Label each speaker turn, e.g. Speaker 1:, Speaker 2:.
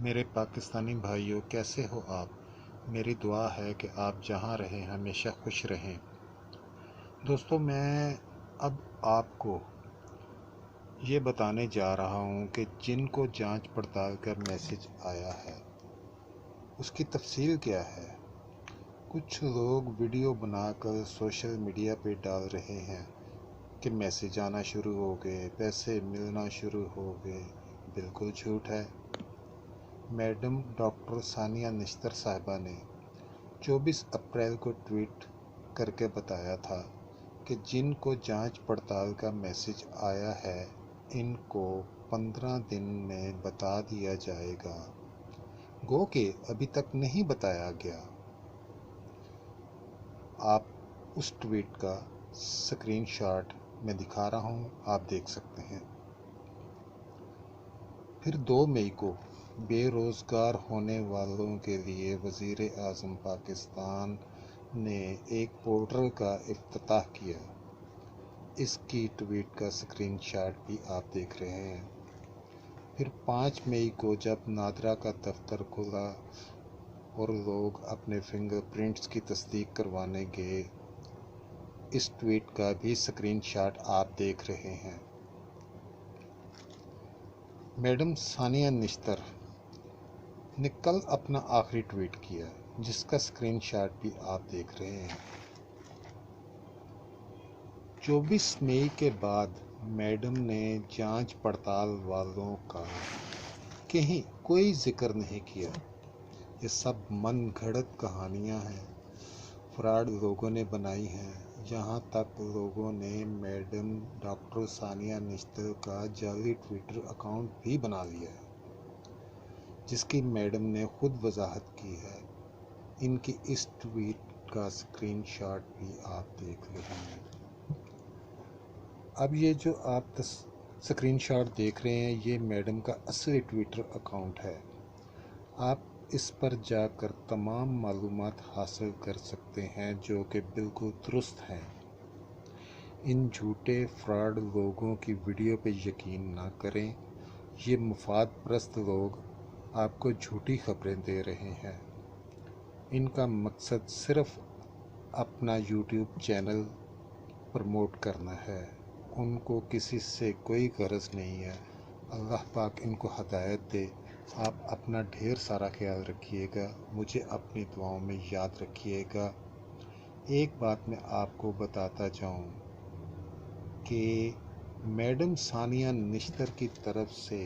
Speaker 1: मेरे पाकिस्तानी भाइयों, कैसे हो आप। मेरी दुआ है कि आप जहाँ रहें हमेशा खुश रहें। दोस्तों, मैं अब आपको ये बताने जा रहा हूँ कि जिनको जांच पड़ताल कर मैसेज आया है उसकी तफसील क्या है। कुछ लोग वीडियो बनाकर सोशल मीडिया पे डाल रहे हैं कि मैसेज आना शुरू हो गए, पैसे मिलना शुरू हो गए। बिल्कुल झूठ है। मैडम डॉक्टर सानिया निश्तर साहिबा ने 24 अप्रैल को ट्वीट करके बताया था कि जिनको जांच पड़ताल का मैसेज आया है इनको 15 दिन में बता दिया जाएगा, गो के अभी तक नहीं बताया गया। आप उस ट्वीट का स्क्रीनशॉट मैं दिखा रहा हूं, आप देख सकते हैं। फिर 2 मई को बेरोज़गार होने वालों के लिए वज़ीर आज़म पाकिस्तान ने एक पोर्टल का इफ्तिताह किया। इसकी ट्वीट का स्क्रीनशॉट भी आप देख रहे हैं। फिर 5 मई को जब नादरा का दफ्तर खुला और लोग अपने फिंगरप्रिंट्स की तस्दीक करवाने गए, इस ट्वीट का भी स्क्रीनशॉट आप देख रहे हैं। मैडम सानिया निश्तर ने कल अपना आखिरी ट्वीट किया, जिसका स्क्रीनशॉट भी आप देख रहे हैं। 24 मई के बाद मैडम ने जांच पड़ताल वालों का कहीं कोई जिक्र नहीं किया। ये सब मन घड़त कहानियां हैं, फ्रॉड लोगों ने बनाई हैं। यहाँ तक लोगों ने मैडम डॉक्टर सानिया निश्तर का जाली ट्विटर अकाउंट भी बना लिया है, जिसकी मैडम ने खुद वजाहत की है। इनकी इस ट्वीट का स्क्रीनशॉट भी आप देख रहे हैं। अब ये जो आप स्क्रीनशॉट देख रहे हैं, ये मैडम का असली ट्विटर अकाउंट है। आप इस पर जाकर तमाम मालूमात हासिल कर सकते हैं जो कि बिल्कुल दुरुस्त हैं। इन झूठे फ्रॉड लोगों की वीडियो पे यकीन ना करें। ये मुफाद परस्त लोग आपको झूठी खबरें दे रहे हैं। इनका मकसद सिर्फ अपना यूट्यूब चैनल प्रमोट करना है। उनको किसी से कोई गरज नहीं है। अल्लाह पाक इनको हदायत दे। आप अपना ढेर सारा ख्याल रखिएगा, मुझे अपनी दुआओं में याद रखिएगा। एक बात मैं आपको बताता जाऊं कि मैडम सानिया निश्तर की तरफ से